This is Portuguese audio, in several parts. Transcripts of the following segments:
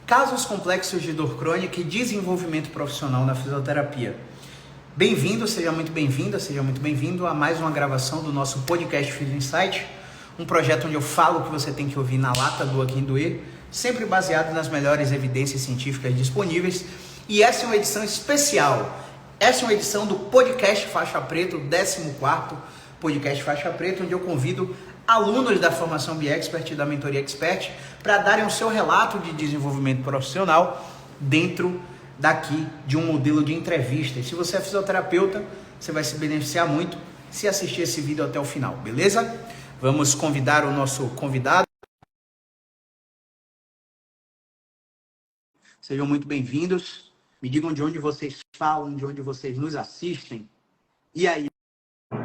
Casos complexos de dor crônica e desenvolvimento profissional na fisioterapia. Bem-vindo, seja muito bem-vinda, seja muito bem-vindo a mais uma gravação do nosso podcast Physio Insight, um projeto onde eu falo o que você tem que ouvir na lata do Aqui Doer, sempre baseado nas melhores evidências científicas disponíveis. E essa é uma edição especial. Essa é uma edição do podcast Faixa Preta, o 14º podcast Faixa Preta, onde eu convido alunos da formação BiExpert e da mentoria Expert para darem o seu relato de desenvolvimento profissional dentro daqui de um modelo de entrevista. E se você é fisioterapeuta, você vai se beneficiar muito se assistir esse vídeo até o final, beleza? Vamos convidar o nosso convidado. Sejam muito bem-vindos. Me digam de onde vocês falam, de onde vocês nos assistem. E aí,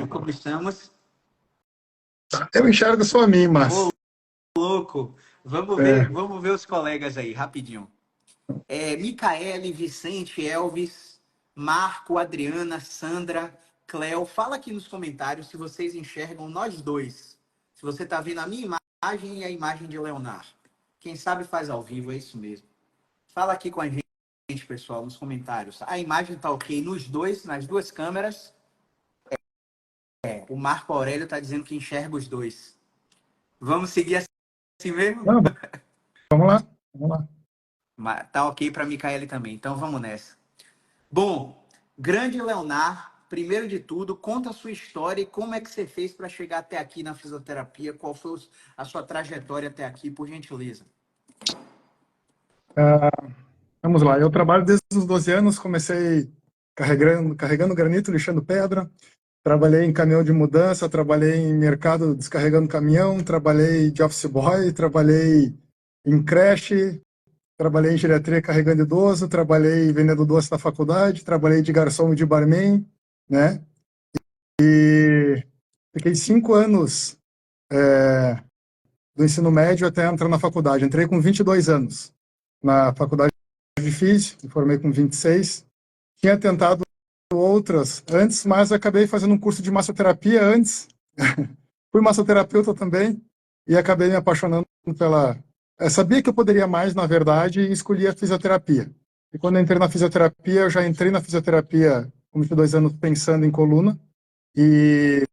como estamos? Eu enxergo só a mim, mas... Ô, louco! Vamos ver os colegas aí, rapidinho. Micaele, Vicente, Elvis, Marco, Adriana, Sandra, Cleo. Fala aqui nos comentários se vocês enxergam nós dois. Se você está vendo a minha imagem e a imagem de Leonardo. Quem sabe faz ao vivo, é isso mesmo. Fala aqui com a gente, pessoal, nos comentários. A imagem está ok nos dois, nas duas câmeras. O Marco Aurélio está dizendo que enxerga os dois. Vamos seguir assim mesmo? Não, vamos lá. Tá ok para a Micaele também, então vamos nessa. Bom, grande Leonardo, primeiro de tudo, conta a sua história e como é que você fez para chegar até aqui na fisioterapia, qual foi a sua trajetória até aqui, por gentileza. Vamos lá, eu trabalho desde os 12 anos, comecei carregando granito, lixando pedra, trabalhei em caminhão de mudança, trabalhei em mercado descarregando caminhão, trabalhei de office boy, trabalhei em creche, trabalhei em geriatria carregando idoso, trabalhei vendendo doce na faculdade, trabalhei de garçom e de barman, né? E fiquei 5 anos do ensino médio até entrar na faculdade. Entrei com 22 anos na faculdade de Físio, me formei com 26. Tinha tentado outras antes, mas acabei fazendo um curso de massoterapia antes. Fui massoterapeuta também e acabei me apaixonando pela... Eu sabia que eu poderia mais, na verdade, e escolhi a fisioterapia. E quando eu entrei na fisioterapia, eu já entrei na fisioterapia com 22 anos pensando em coluna e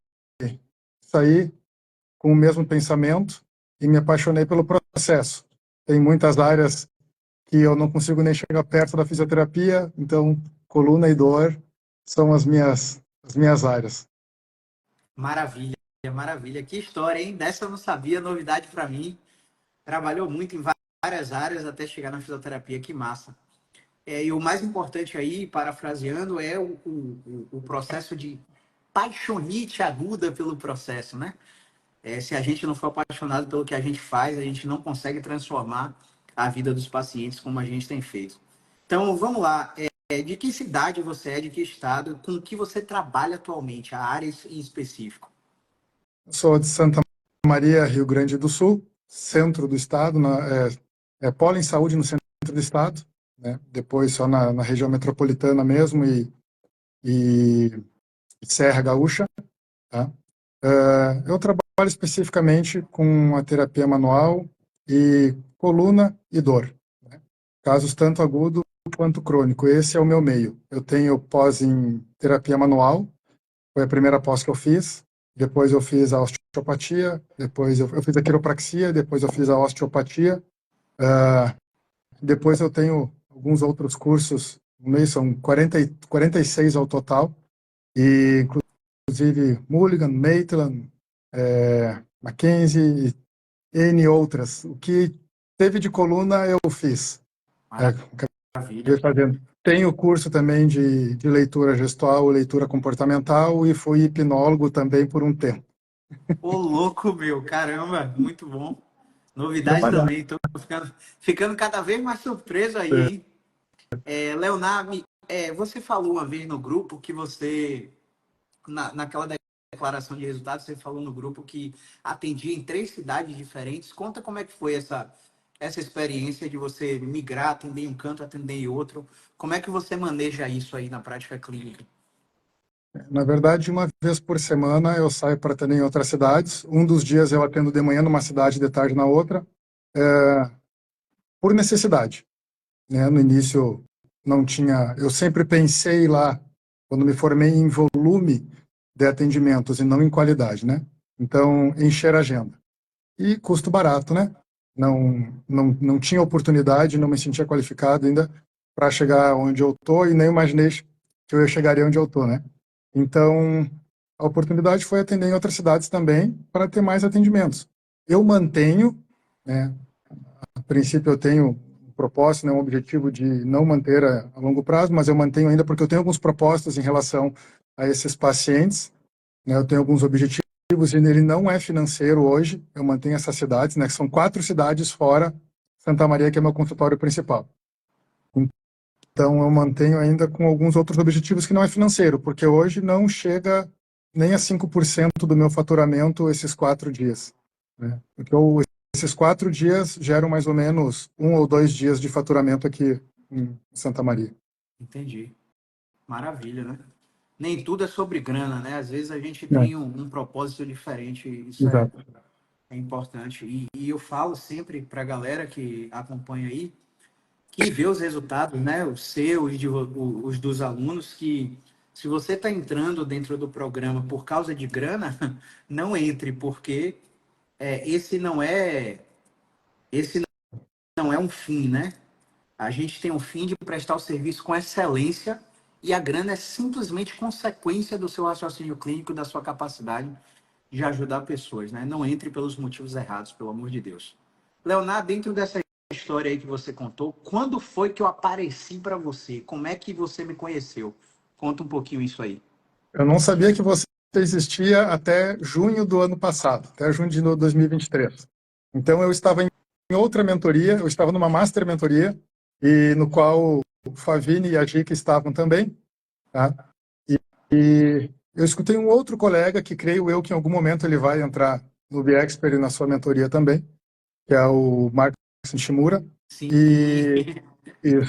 saí com o mesmo pensamento e me apaixonei pelo processo. Tem muitas áreas que eu não consigo nem chegar perto da fisioterapia, então coluna e dor são as minhas áreas. Maravilha, maravilha. Que história, hein? Dessa eu não sabia, novidade para mim. Trabalhou muito em várias áreas até chegar na fisioterapia, que massa. E o mais importante aí, parafraseando, é o processo de paixonite aguda pelo processo, né? Se a gente não for apaixonado pelo que a gente faz, a gente não consegue transformar a vida dos pacientes como a gente tem feito. Então, vamos lá. De que cidade você é, de que estado, com que você trabalha atualmente, a área em específico? Sou de Santa Maria, Rio Grande do Sul, centro do estado, polo em saúde no centro do estado, né? Depois só na região metropolitana mesmo e Serra Gaúcha, tá? Eu trabalho especificamente com a terapia manual e coluna e dor, né? Casos tanto agudo quanto crônico. Esse é o meu meio. Eu tenho pós em terapia manual, foi a primeira pós que eu fiz. Depois eu fiz a osteopatia, depois eu fiz a quiropraxia, depois eu fiz a osteopatia. Depois eu tenho alguns outros cursos, no meio são 46 ao total, e inclusive Mulligan, Maitland, Mackenzie e N outras. O que teve de coluna eu fiz. Acabei fazendo. Tenho curso também de leitura gestual, leitura comportamental e fui hipnólogo também por um tempo. Ô, louco, meu, caramba, muito bom. Novidade Trabalhar. também, estou ficando cada vez mais surpreso aí, hein? Leonardo, você falou uma vez no grupo que você, naquela declaração de resultados, você falou no grupo que atendia em 3 cidades diferentes. Conta como é que foi essa experiência de você migrar, atender em um canto, atender em outro. Como é que você maneja isso aí na prática clínica? Na verdade, uma vez por semana eu saio para atender em outras cidades. Um dos dias eu atendo de manhã numa cidade, de tarde na outra, por necessidade. né? No início não tinha, eu sempre pensei lá, quando me formei, em volume de atendimentos e não em qualidade, né? Então, encher a agenda. E custo barato, né? Não tinha oportunidade, não me sentia qualificado ainda para chegar onde eu tô e nem imaginei que eu chegaria onde eu tô, né? Então, a oportunidade foi atender em outras cidades também para ter mais atendimentos. Eu mantenho, né? A princípio eu tenho um propósito, né, um objetivo de não manter a longo prazo, mas eu mantenho ainda porque eu tenho alguns propósitos em relação a esses pacientes, né? Eu tenho alguns objetivos e ele não é financeiro hoje. Eu mantenho essas cidades, né? Que são 4 cidades fora Santa Maria, que é meu consultório principal. Então eu mantenho ainda com alguns outros objetivos que não é financeiro, porque hoje não chega nem a 5% do meu faturamento esses 4 dias, né? Porque esses 4 dias geram mais ou menos 1 ou 2 dias de faturamento aqui em Santa Maria. Entendi. Maravilha, né? Nem tudo é sobre grana, né? Às vezes a gente É, tem um propósito diferente, isso exato. é importante. E eu falo sempre para a galera que acompanha aí, que vê os resultados, né? Os seus e os dos alunos, que se você está entrando dentro do programa por causa de grana, não entre, porque esse não é um fim, né? A gente tem um fim de prestar o serviço com excelência e a grana é simplesmente consequência do seu raciocínio clínico, da sua capacidade de ajudar pessoas, né? Não entre pelos motivos errados, pelo amor de Deus. Leonardo, dentro dessa história aí que você contou, quando foi que eu apareci para você? Como é que você me conheceu? Conta um pouquinho isso aí. Eu não sabia que você existia até junho do ano passado, até junho de 2023. Então eu estava em outra mentoria, eu estava numa master mentoria, e no qual o Favini e a Gica estavam também, tá? E eu escutei um outro colega, que creio eu que em algum momento ele vai entrar no BXpert e na sua mentoria também, que é o Marcos Nishimura, Sim. e, e,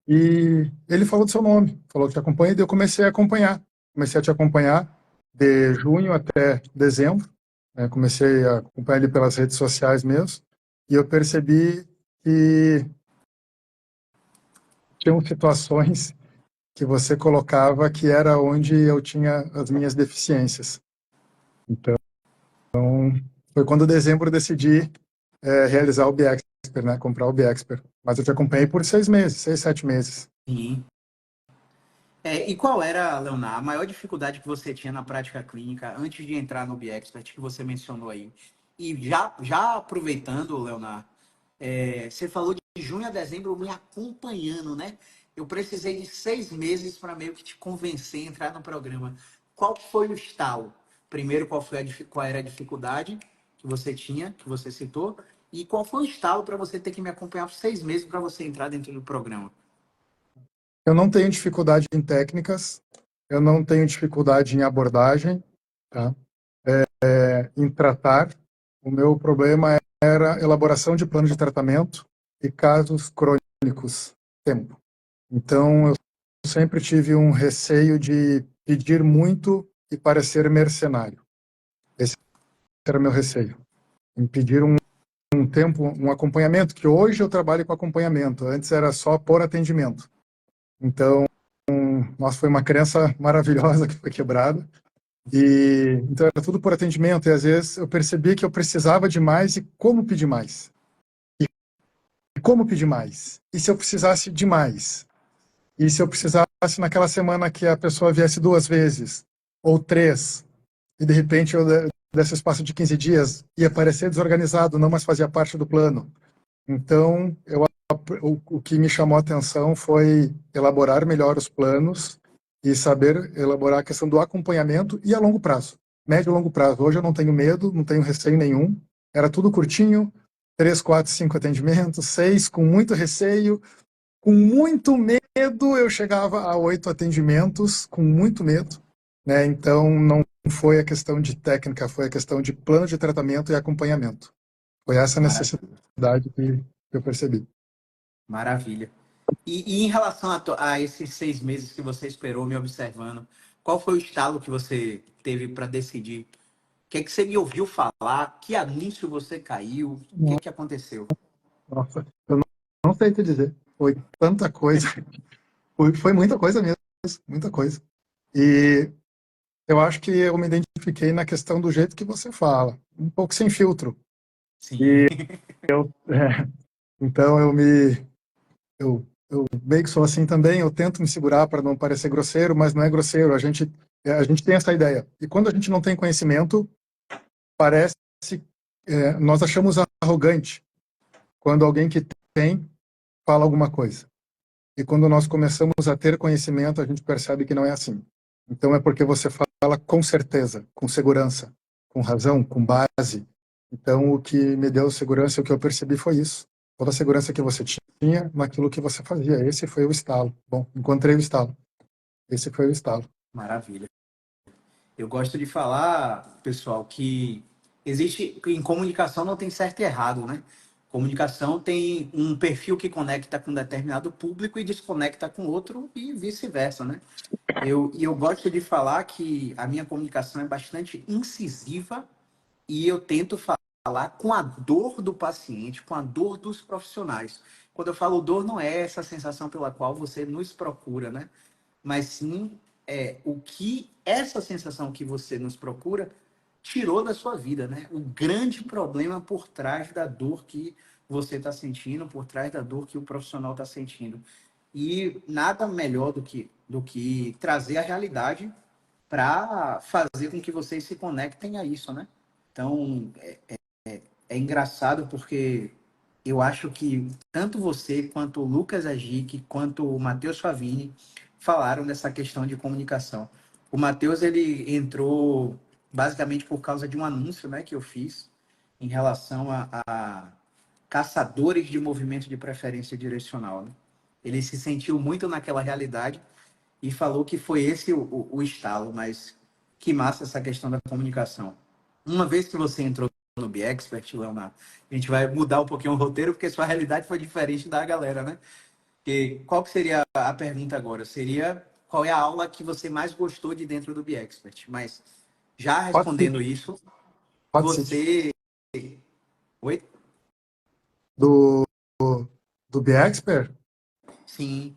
e ele falou do seu nome, falou que te acompanha, e eu comecei a acompanhar. Comecei a te acompanhar de junho até dezembro, né? Comecei a acompanhar ele pelas redes sociais mesmo, e eu percebi que tinham situações que você colocava que era onde eu tinha as minhas deficiências. Então, foi quando em dezembro eu decidi realizar o BXpert, né? Comprar o BXpert. Mas eu te acompanhei por 6 meses, 6, 7 meses. Sim. E qual era, Leonardo, a maior dificuldade que você tinha na prática clínica antes de entrar no BXpert que você mencionou aí? E já aproveitando, Leonardo, você falou de junho a dezembro me acompanhando, né? Eu precisei de 6 meses para meio que te convencer a entrar no programa. Qual foi o estalo? Primeiro, qual era a dificuldade que você tinha, que você citou? E qual foi o estalo para você ter que me acompanhar por 6 meses para você entrar dentro do programa? Eu não tenho dificuldade em técnicas, eu não tenho dificuldade em abordagem, tá? Em tratar. O meu problema era elaboração de plano de tratamento e casos crônicos, tempo. Então, eu sempre tive um receio de pedir muito e parecer mercenário. Esse era meu receio, em pedir um tempo, um acompanhamento, que hoje eu trabalho com acompanhamento, antes era só por atendimento. Então, nossa, foi uma crença maravilhosa que foi quebrada. E então era tudo por atendimento, e às vezes eu percebia que eu precisava de mais e como pedir mais. E como pedir mais? E se eu precisasse de mais? E se eu precisasse naquela semana que a pessoa viesse 2 vezes ou 3, e de repente eu desse espaço de 15 dias ia parecer desorganizado, não mais fazia parte do plano. Então, o que me chamou a atenção foi elaborar melhor os planos e saber elaborar a questão do acompanhamento e a longo prazo, médio e longo prazo. Hoje eu não tenho medo, não tenho receio nenhum. Era tudo curtinho, 3, 4, 5 atendimentos, 6 com muito receio, com muito medo. Eu chegava a 8 atendimentos com muito medo, né? Então não foi a questão de técnica, foi a questão de plano de tratamento e acompanhamento. Foi essa Maravilha. necessidade que eu percebi. Maravilha. E em relação a esses 6 meses que você esperou me observando, qual foi o estalo que você teve para decidir? O que é que você me ouviu falar? Que anúncio você caiu? O que é que aconteceu? Nossa, não sei te dizer. Foi tanta coisa. Foi muita coisa mesmo, muita coisa. E eu acho que eu me identifiquei na questão do jeito que você fala, um pouco sem filtro. Sim. E então eu meio que sou assim também. Eu tento me segurar para não parecer grosseiro, mas não é grosseiro. A gente tem essa ideia. E quando a gente não tem conhecimento, parece nós achamos arrogante quando alguém que tem fala alguma coisa. E quando nós começamos a ter conhecimento, a gente percebe que não é assim. Então é porque você fala com certeza, com segurança, com razão, com base. Então o que me deu segurança, o que eu percebi foi isso. Toda a segurança que você tinha naquilo que você fazia. Esse foi o estalo. Bom, encontrei o estalo. Esse foi o estalo. Maravilha. Eu gosto de falar, pessoal, que existe em comunicação não tem certo e errado, né? Comunicação tem um perfil que conecta com um determinado público e desconecta com outro e vice-versa, né? Eu gosto de falar que a minha comunicação é bastante incisiva e eu tento falar com a dor do paciente, com a dor dos profissionais. Quando eu falo dor, não é essa sensação pela qual você nos procura, né? Mas sim o que essa sensação que você nos procura tirou da sua vida, né? O grande problema por trás da dor que você está sentindo, por trás da dor que o profissional está sentindo. E nada melhor do que trazer a realidade para fazer com que vocês se conectem a isso, né? Então, é engraçado porque eu acho que tanto você, quanto o Lucas Agic, quanto o Matheus Favini falaram dessa questão de comunicação. O Matheus, ele entrou basicamente por causa de um anúncio, né, que eu fiz em relação a caçadores de movimento de preferência direcional, né? Ele se sentiu muito naquela realidade e falou que foi esse o estalo, mas que massa essa questão da comunicação. Uma vez que você entrou no BeExpert, Leonardo, a gente vai mudar um pouquinho o roteiro, porque sua realidade foi diferente da galera, né? E qual que seria a pergunta agora? Seria qual é a aula que você mais gostou de dentro do BeExpert? Mas já Hot respondendo City. isso, Hot City. você... Oi? Do, do BeExpert, Sim.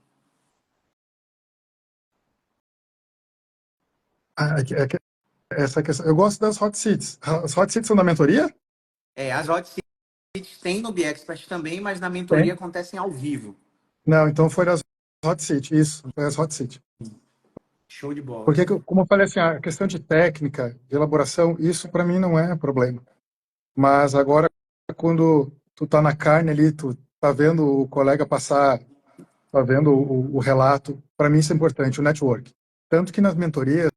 essa questão. Eu gosto das Hot Seats. As Hot Seats são da mentoria? As hot seats tem no BeExpert também, mas na mentoria Tem. acontecem ao vivo. Não, então foi as Hot Seat. Isso, foi as Hot Seat. Show de bola. Porque, como eu falei assim, a questão de técnica, de elaboração, isso para mim não é problema. Mas agora, quando tu tá na carne ali, tu tá vendo o colega passar, tá vendo o relato, para mim isso é importante, o network. Tanto que nas mentorias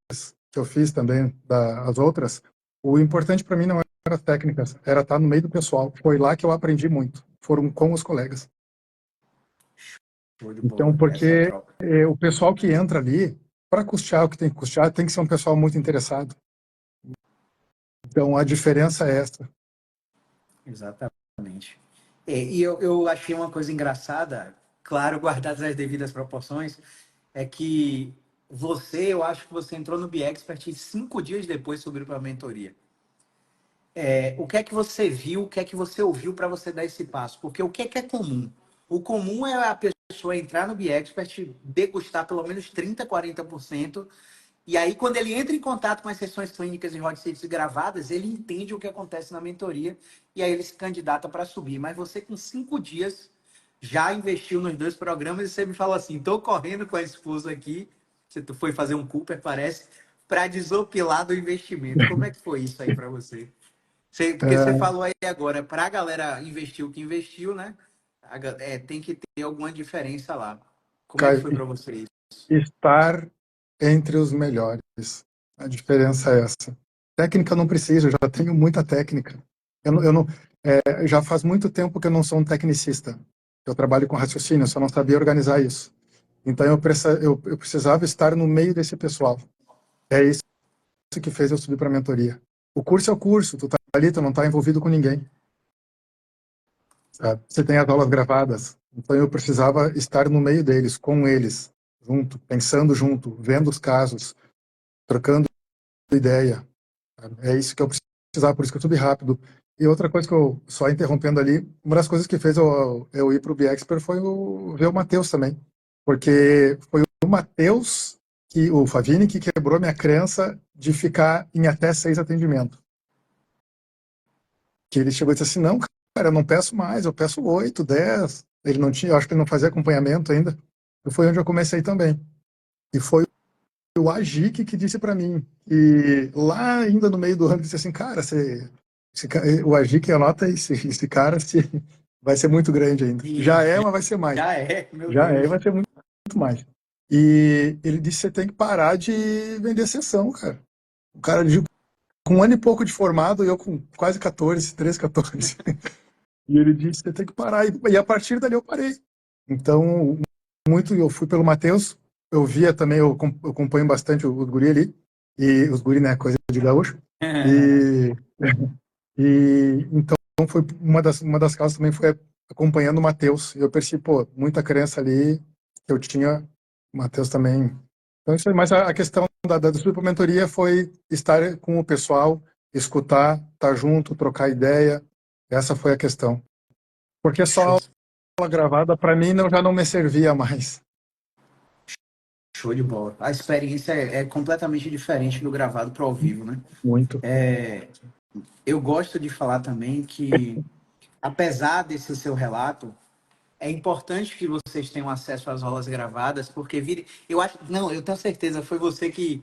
que eu fiz também, as outras, o importante para mim não era as técnicas, era estar no meio do pessoal. Foi lá que eu aprendi muito. Foram com os colegas. Show de Então, bola. Essa porque troca. o pessoal que entra ali, para custear o que tem que custear, tem que ser um pessoal muito interessado. Então, a diferença é essa. Exatamente. E eu achei uma coisa engraçada, claro, guardadas as devidas proporções, é que eu acho que você entrou no BeExpert e 5 dias depois subiu para a mentoria. O que é que você viu, o que é que você ouviu para você dar esse passo? Porque o que é comum? O comum é a pessoa entrar no BeExpert, degustar pelo menos 30, 40%. E aí, quando ele entra em contato com as sessões clínicas e hot seats gravadas, ele entende o que acontece na mentoria e aí ele se candidata para subir. Mas você, com 5 dias, já investiu nos 2 programas e você me fala assim: estou correndo com a esposa aqui. Você foi fazer um Cooper, parece, para desopilar do investimento. Como é que foi isso aí para você? Porque você É, falou aí agora, para a galera investir o que investiu, né? Tem que ter alguma diferença lá. Como é que Caio, foi para você isso? estar entre os melhores. A diferença é essa. Técnica eu não preciso, eu já tenho muita técnica. Eu não, já faz muito tempo que eu não sou um tecnicista. Eu trabalho com raciocínio, eu só não sabia organizar isso. Então eu precisava estar no meio desse pessoal. É isso que fez eu subir para a mentoria. O curso é o curso, tu tá ali, tu não tá envolvido com ninguém. Sabe? Você tem as aulas gravadas. Então eu precisava estar no meio deles, com eles, junto, pensando junto, vendo os casos, trocando ideia. É isso que eu precisava, por isso que eu subi rápido. E outra coisa que eu, só interrompendo ali, uma das coisas que fez eu ir para o BXpert foi ver o Matheus também. Porque foi o Matheus, o Favini, que quebrou minha crença de ficar em até 6 atendimentos. Que ele chegou e disse assim, não, cara, eu não peço mais, eu peço 8, 10. Ele não tinha, eu acho que ele não fazia acompanhamento ainda. E foi onde eu comecei também. E foi o Agic que disse para mim. E lá ainda no meio do ano, disse assim, cara, o Agic anota esse cara vai ser muito grande ainda. E Já é, mas vai ser mais. já é, meu Já é, e Deus. vai ser muito, muito mais. E ele disse que você tem que parar de vender sessão, cara. O cara com um ano e pouco de formado, eu com quase 14, 13, 14. E ele disse, você tem que parar. E a partir dali eu parei. Então, muito, eu fui pelo Matheus, eu via também, eu acompanho bastante os guri ali, e os guri, né, coisa de gaúcho. E, então foi uma das causas também foi acompanhando o Matheus. Eu percebi, pô, muita crença ali que eu tinha, o Matheus também. Então, isso aí, mas a questão da suplementoria foi estar com o pessoal, escutar, estar junto, trocar ideia. Essa foi a questão. Porque Show, só aula gravada, para mim, já não me servia mais. show de bola. A experiência é completamente diferente do gravado para ao vivo, né? Muito. Eu gosto de falar também que, apesar desse seu relato, é importante que vocês tenham acesso às aulas gravadas, porque eu acho, não, eu tenho certeza, foi você que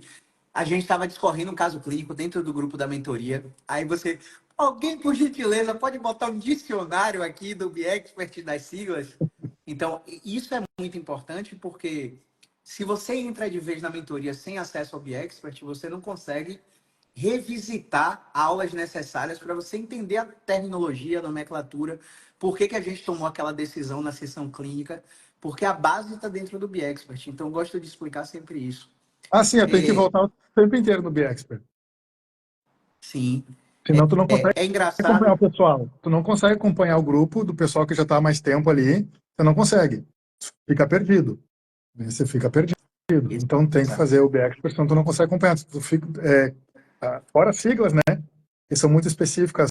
a gente estava discorrendo um caso clínico dentro do grupo da mentoria. Aí você, alguém por gentileza pode botar um dicionário aqui do BXpert das siglas? Então, isso é muito importante porque se você entra de vez na mentoria sem acesso ao BXpert, você não consegue revisitar aulas necessárias para você entender a terminologia, a nomenclatura, por que a gente tomou aquela decisão na sessão clínica, porque a base está dentro do BXpert. Então, eu gosto de explicar sempre isso. Ah, sim, eu tenho que voltar o tempo inteiro no BXpert. Sim, Senão tu não consegue é acompanhar o engraçado. pessoal. Tu não consegue acompanhar o grupo do pessoal que já está há mais tempo ali. Tu não consegue. Fica perdido. Você fica perdido. Então tem que fazer o BXpert, senão tu não consegue acompanhar. Tu fica, fora as siglas, né? Que são muito específicas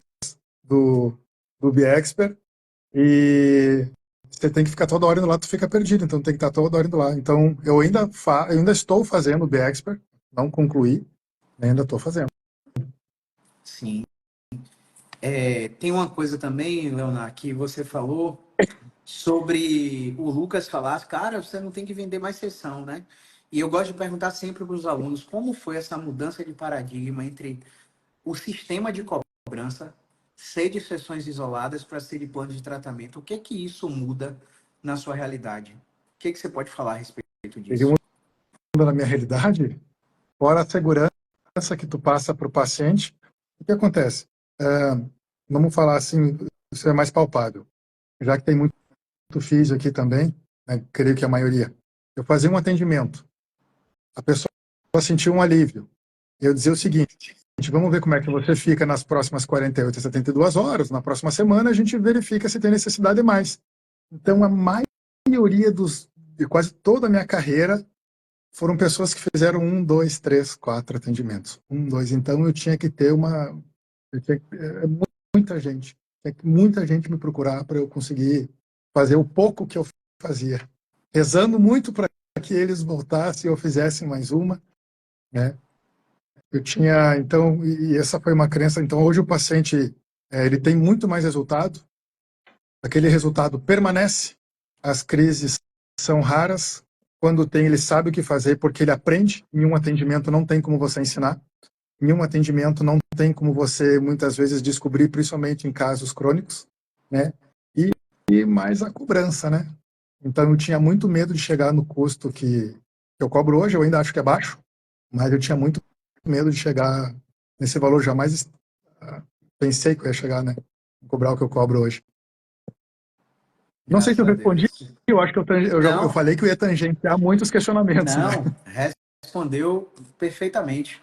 do BXpert. E você tem que ficar toda hora indo lá, tu fica perdido. Então tem que estar toda hora indo lá. Então eu ainda estou fazendo o BXpert. Não concluí, ainda estou fazendo. Sim. Tem uma coisa também, Leonardo, que você falou sobre o Lucas falar, cara, você não tem que vender mais sessão, né? E eu gosto de perguntar sempre para os alunos como foi essa mudança de paradigma entre o sistema de cobrança ser de sessões isoladas para ser de plano de tratamento. O que é que isso muda na sua realidade? O que é que você pode falar a respeito Ele disso? muda na minha realidade, fora a segurança que tu passa para o paciente. O que acontece? É, vamos falar assim, isso é mais palpável. Já que tem muito físio aqui também, né, creio que a maioria. Eu fazia um atendimento, a pessoa sentiu um alívio. Eu dizia o seguinte, vamos ver como é que você fica nas próximas 48 a 72 horas, na próxima semana a gente verifica se tem necessidade de mais. Então, a maioria de quase toda a minha carreira foram pessoas que fizeram 1, 2, 3, 4 atendimentos. 1, 2. Então, eu tinha que ter muita gente me procurar para eu conseguir fazer o pouco que eu fazia. Rezando muito para que eles voltassem ou fizessem mais uma, né? Eu tinha, então, e essa foi uma crença. Então, hoje o paciente, ele tem muito mais resultado, aquele resultado permanece, as crises são raras, quando tem, ele sabe o que fazer, porque ele aprende. Em um atendimento não tem como você ensinar, em um atendimento não tem como você, muitas vezes, descobrir, principalmente em casos crônicos, né? E mais a cobrança, né? Então, eu tinha muito medo de chegar no custo que eu cobro hoje, eu ainda acho que é baixo, mas eu tinha muito medo de chegar nesse valor. Jamais pensei que eu ia chegar, né? Cobrar o que eu cobro hoje. Não sei se Graças eu a respondi, Deus. eu acho que eu Não, falei que eu ia tangenciar muitos questionamentos, né? não, respondeu perfeitamente.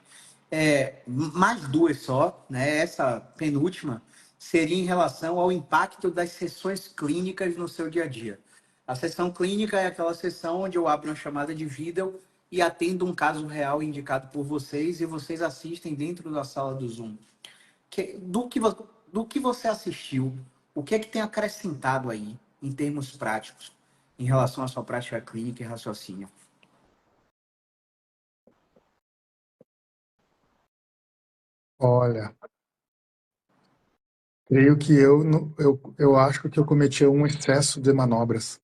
Mais duas só, né? Essa penúltima seria em relação ao impacto das sessões clínicas no seu dia a dia. A sessão clínica é aquela sessão onde eu abro uma chamada de vídeo e atendo um caso real indicado por vocês e vocês assistem dentro da sala do Zoom. do que você assistiu, o que é que tem acrescentado aí, em termos práticos, em relação à sua prática clínica e raciocínio? Olha, creio que eu acho que eu cometia um excesso de manobras.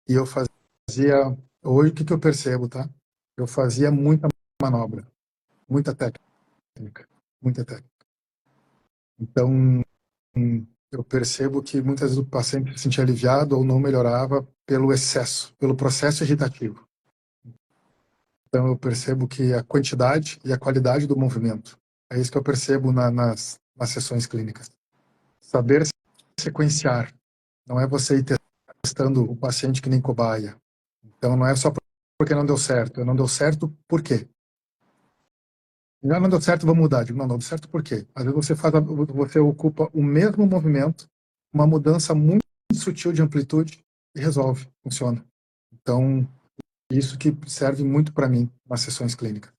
E eu fazia, hoje o que que eu percebo, tá? Eu fazia muita manobra, muita técnica, muita técnica. Então, eu percebo que muitas vezes o paciente se sentia aliviado ou não melhorava pelo excesso, pelo processo irritativo. Então, eu percebo que a quantidade e a qualidade do movimento, é isso que eu percebo nas sessões clínicas. Saber sequenciar, não é você ir testando o paciente que nem cobaia. Então, não é só porque não deu certo, não deu certo por quê? Já não deu certo, vamos mudar. Digo, não deu certo por quê? Às vezes você ocupa o mesmo movimento, uma mudança muito sutil de amplitude e resolve, funciona. Então, isso que serve muito para mim nas sessões clínicas.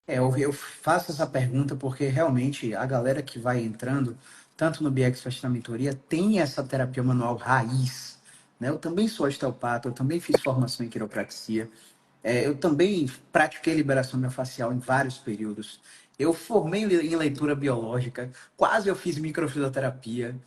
Eu faço essa pergunta porque realmente a galera que vai entrando, tanto no BX na mentoria, tem essa terapia manual raiz. Né? Eu também sou osteopata, eu também fiz formação em quiropraxia. Eu também pratiquei liberação miofascial em vários períodos. Eu formei em leitura biológica, quase eu fiz microfisioterapia.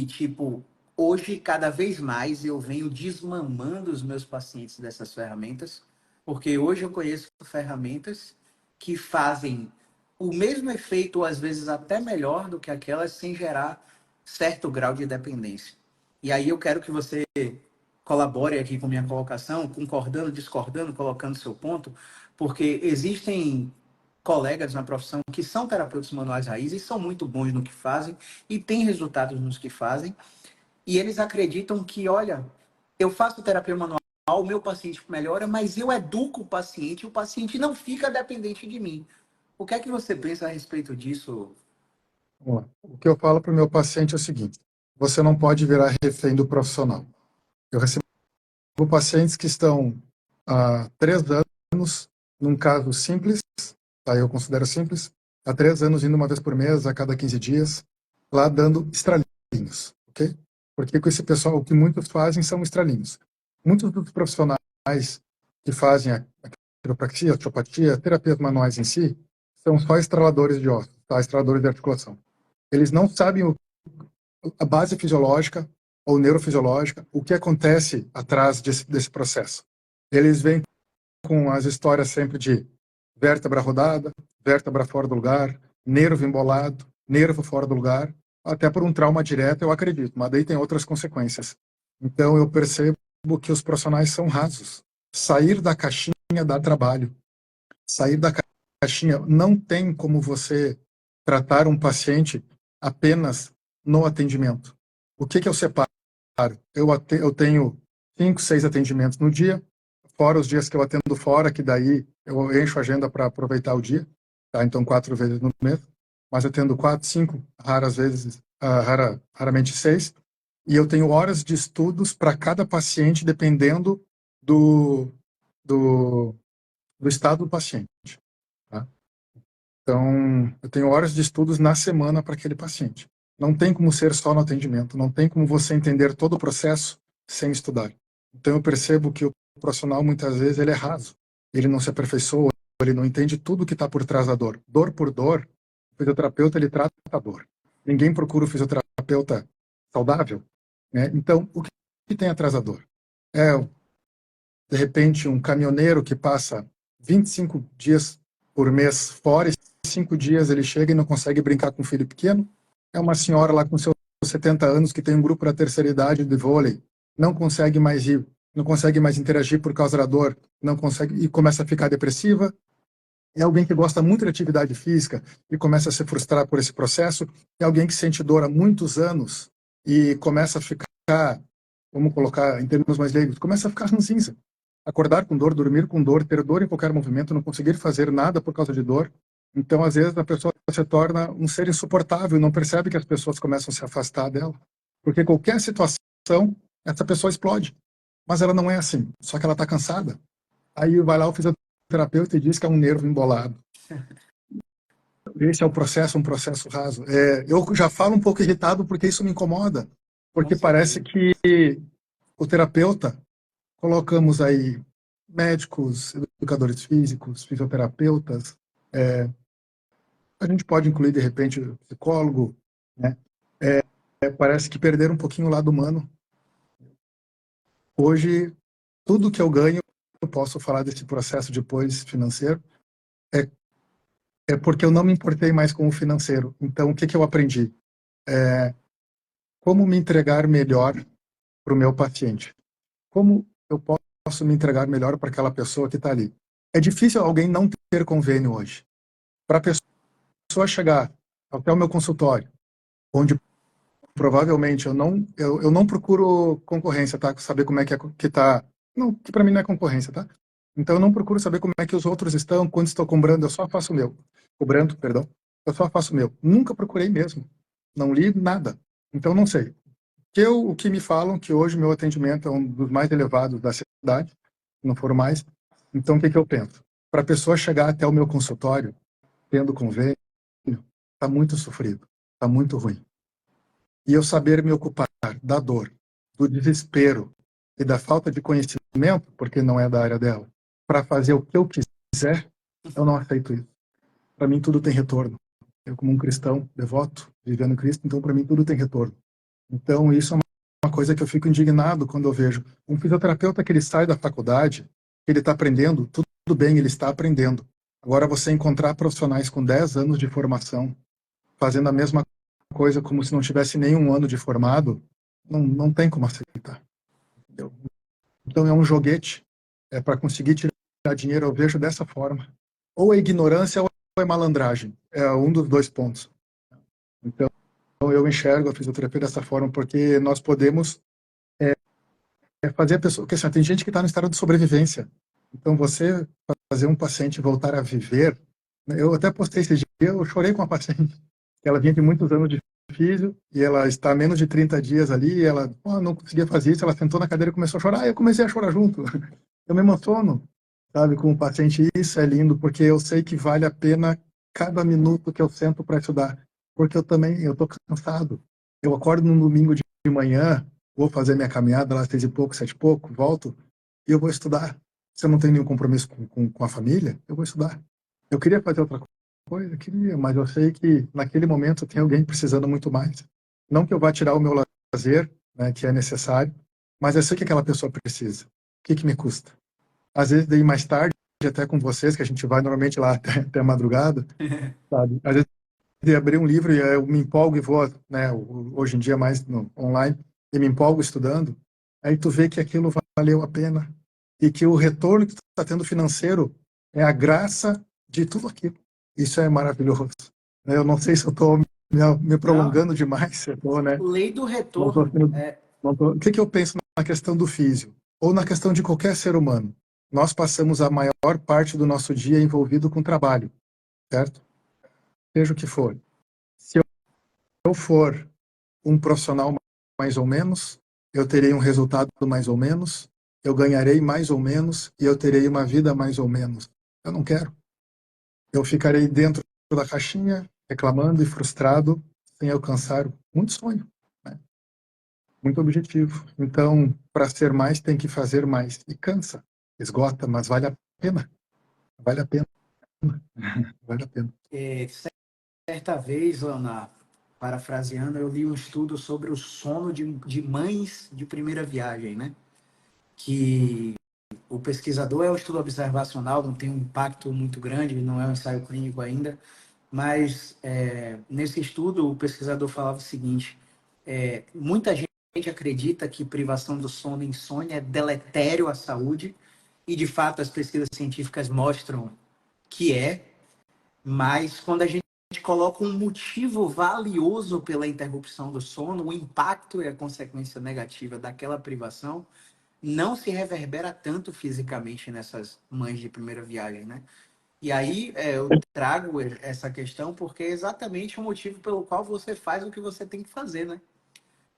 Tipo, hoje, cada vez mais, eu venho desmamando os meus pacientes dessas ferramentas, porque hoje eu conheço ferramentas que fazem o mesmo efeito, ou às vezes até melhor do que aquelas, sem gerar certo grau de dependência. E aí eu quero que você colabore aqui com minha colocação, concordando, discordando, colocando seu ponto, porque existem colegas na profissão que são terapeutas manuais raízes e são muito bons no que fazem e têm resultados nos que fazem, e eles acreditam que, olha, eu faço terapia manual, o meu paciente melhora, mas eu educo o paciente não fica dependente de mim. O que é que você pensa a respeito disso? Vamos lá. O que eu falo para o meu paciente é o seguinte: você não pode virar refém do profissional. Eu recebo pacientes que estão há 3 anos, num caso simples, tá? Eu considero simples, há 3 anos indo uma vez por mês, a cada 15 dias, lá dando estralinhos, ok? Porque com esse pessoal, o que muitos fazem são estralinhos. Muitos dos profissionais que fazem a quiropraxia, a osteopatia, terapias manuais em si, são só estraladores de ossos, tá? Estraladores de articulação. Eles não sabem a base fisiológica ou neurofisiológica, o que acontece atrás desse processo. Eles vêm com as histórias sempre de vértebra rodada, vértebra fora do lugar, nervo embolado, nervo fora do lugar, até por um trauma direto, eu acredito, mas daí tem outras consequências. Então eu percebo que os profissionais são rasos. Sair da caixinha dá trabalho. Sair da caixinha não tem como você tratar um paciente apenas no atendimento. O que eu separo? Eu tenho 5, 6 atendimentos no dia, fora os dias que eu atendo fora, que daí eu encho a agenda para aproveitar o dia, tá? Então 4 vezes no mês, mas eu atendo 4, 5, raras vezes, raramente 6, e eu tenho horas de estudos para cada paciente, dependendo do, do, do estado do paciente, tá? Então, eu tenho horas de estudos na semana para aquele paciente. Não tem como ser só no atendimento, não tem como você entender todo o processo sem estudar. Então, eu percebo que o profissional, muitas vezes, ele é raso. Ele não se aperfeiçoa, ele não entende tudo que está por trás da dor. Dor por dor, o fisioterapeuta, ele trata a dor. Ninguém procura o fisioterapeuta saudável, né? Então, o que tem atrás da dor? É, de repente, um caminhoneiro que passa 25 dias por mês fora e 5 dias ele chega e não consegue brincar com um filho pequeno. É uma senhora lá com seus 70 anos que tem um grupo da terceira idade de vôlei, não consegue mais ir, não consegue mais interagir por causa da dor, não consegue e começa a ficar depressiva. É alguém que gosta muito de atividade física e começa a se frustrar por esse processo. É alguém que sente dor há muitos anos e começa a ficar, vamos colocar em termos mais leigos, começa a ficar ranzinza. Acordar com dor, dormir com dor, ter dor em qualquer movimento, não conseguir fazer nada por causa de dor. Então, às vezes, a pessoa se torna um ser insuportável e não percebe que as pessoas começam a se afastar dela. Porque qualquer situação, essa pessoa explode. Mas ela não é assim, só que ela está cansada. Aí vai lá o fisioterapeuta e diz que é um nervo embolado. Esse é o processo, um processo raso. Eu já falo um pouco irritado porque isso me incomoda, Com porque parece certeza. que o terapeuta, colocamos aí médicos, educadores físicos, fisioterapeutas, a gente pode incluir, de repente, psicólogo, né? Parece que perderam um pouquinho o lado humano. Hoje, tudo que eu ganho, eu posso falar desse processo depois financeiro, é, é porque eu não me importei mais com o financeiro. Então, o que eu aprendi? Como me entregar melhor para o meu paciente? Como eu posso me entregar melhor para aquela pessoa que está ali? É difícil alguém não ter convênio hoje. Para a pessoa chegar até o meu consultório, onde provavelmente eu não procuro concorrência, tá? Saber como é que tá. Não, que para mim não é concorrência, tá? Então eu não procuro saber como é que os outros estão, quando estou cobrando, eu só faço o meu. Cobrando, perdão. Eu só faço o meu. Nunca procurei mesmo. Não li nada. Então não sei. O que me falam que hoje meu atendimento é um dos mais elevados da cidade, se não for mais. Então o que eu penso? Para a pessoa chegar até o meu consultório, tendo convênio, está muito sofrido, está muito ruim. E eu saber me ocupar da dor, do desespero e da falta de conhecimento, porque não é da área dela, para fazer o que eu quiser, eu não aceito isso. Para mim tudo tem retorno. Eu como um cristão devoto, vivendo Cristo, então para mim tudo tem retorno. Então isso é uma coisa que eu fico indignado quando eu vejo um fisioterapeuta que ele sai da faculdade, que ele está aprendendo, tudo bem, ele está aprendendo. Agora você encontrar profissionais com 10 anos de formação fazendo a mesma coisa como se não tivesse nenhum ano de formado, não tem como aceitar. Entendeu? Então é um joguete, para conseguir tirar dinheiro, eu vejo dessa forma. Ou é ignorância ou é malandragem. É um dos dois pontos. Então eu enxergo a fisioterapia dessa forma, porque nós podemos fazer a pessoa... Porque assim, tem gente que está no estado de sobrevivência. Então você fazer um paciente voltar a viver... Eu até postei esse dia, eu chorei com a paciente. Ela vinha de muitos anos de físio e ela está há menos de 30 dias ali e ela não conseguia fazer isso, ela sentou na cadeira e começou a chorar, e eu comecei a chorar junto. Eu me emociono, sabe, com o paciente. Isso é lindo, porque eu sei que vale a pena cada minuto que eu sento para estudar, porque eu tô cansado. Eu acordo num domingo de manhã, vou fazer minha caminhada lá 6 e pouco, 7 e pouco, volto e eu vou estudar. Se eu não tenho nenhum compromisso com a família, eu vou estudar. Eu queria fazer outra coisa, queria, mas eu sei que naquele momento tem alguém precisando muito mais. Não que eu vá tirar o meu lazer, né, que é necessário, mas eu sei que aquela pessoa precisa. O que me custa? Às vezes, daí mais tarde, até com vocês, que a gente vai normalmente lá até a madrugada, sabe? Às vezes, de abrir um livro e eu me empolgo e vou, né, hoje em dia mais no online, e me empolgo estudando, aí tu vê que aquilo valeu a pena e que o retorno que tu está tendo financeiro é a graça de tudo aquilo. Isso é maravilhoso. Eu não sei se eu estou me Não, prolongando demais, eu tô, né? lei do Não tô retorno. sendo, não tô... O que eu penso na questão do físio? Ou na questão de qualquer ser humano? Nós passamos a maior parte do nosso dia envolvido com trabalho, certo? Seja o que for. Se eu for um profissional mais ou menos, eu terei um resultado mais ou menos, eu ganharei mais ou menos e eu terei uma vida mais ou menos. Eu não quero. Eu ficarei dentro da caixinha, reclamando e frustrado, sem alcançar muito sonho, né? Muito objetivo. Então, para ser mais, tem que fazer mais. E cansa, esgota, mas vale a pena. Vale a pena. Vale a pena. Certa vez, Leonardo, parafraseando, eu li um estudo sobre o sono de mães de primeira viagem, né? Que o pesquisador é um estudo observacional, não tem um impacto muito grande, não é um ensaio clínico ainda, mas nesse estudo o pesquisador falava o seguinte: muita gente acredita que privação do sono e insônia é deletério à saúde, e de fato as pesquisas científicas mostram que mas quando a gente coloca um motivo valioso pela interrupção do sono, o impacto e a consequência negativa daquela privação não se reverbera tanto fisicamente nessas mães de primeira viagem, né? E aí eu trago essa questão porque é exatamente o motivo pelo qual você faz o que você tem que fazer, né?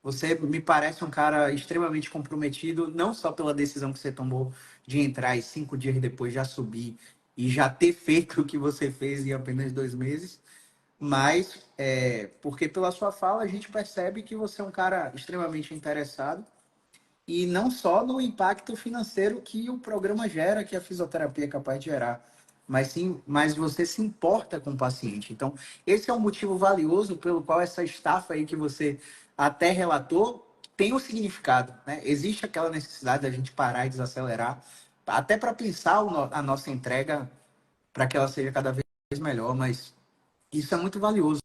Você me parece um cara extremamente comprometido, não só pela decisão que você tomou de entrar e 5 dias depois já subir e já ter feito o que você fez em apenas 2 meses, mas porque pela sua fala a gente percebe que você é um cara extremamente interessado e não só no impacto financeiro que o programa gera, que a fisioterapia é capaz de gerar, mas você se importa com o paciente. Então, esse é um motivo valioso pelo qual essa estafa aí que você até relatou tem um significado, né? Existe aquela necessidade da gente parar e desacelerar, até para pensar a nossa entrega para que ela seja cada vez melhor, mas isso é muito valioso.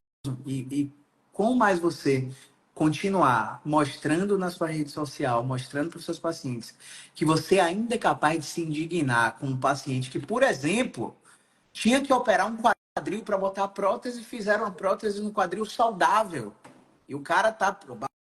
E quanto mais você continuar mostrando na sua rede social, mostrando para os seus pacientes, que você ainda é capaz de se indignar com um paciente que, por exemplo, tinha que operar um quadril para botar a prótese, fizeram a prótese no quadril saudável. E o cara tá,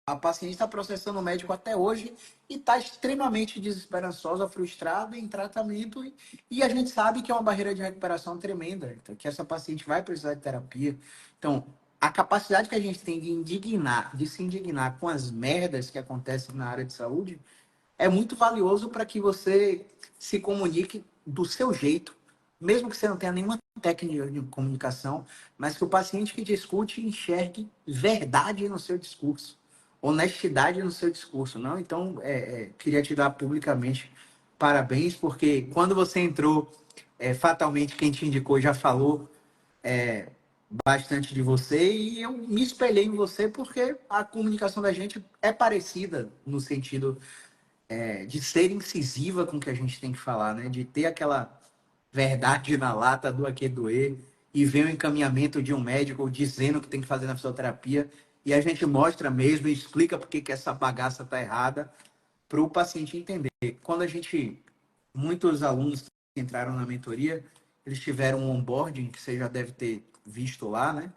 a paciente está processando o médico até hoje e está extremamente desesperançosa, frustrada em tratamento. E a gente sabe que é uma barreira de recuperação tremenda, então, que essa paciente vai precisar de terapia. Então, a capacidade que a gente tem de indignar, de se indignar com as merdas que acontecem na área de saúde, é muito valioso para que você se comunique do seu jeito, mesmo que você não tenha nenhuma técnica de comunicação, mas que o paciente que discute enxergue verdade no seu discurso, honestidade no seu discurso, não? Então, queria te dar publicamente parabéns, porque quando você entrou, fatalmente quem te indicou já falou bastante de você e eu me espelhei em você porque a comunicação da gente é parecida no sentido de ser incisiva com o que a gente tem que falar, né? De ter aquela verdade na lata do aqui doer e ver o encaminhamento de um médico dizendo o que tem que fazer na fisioterapia e a gente mostra mesmo e explica por que essa bagaça está errada para o paciente entender. Quando muitos alunos que entraram na mentoria, eles tiveram um onboarding que você já deve ter visto lá, né?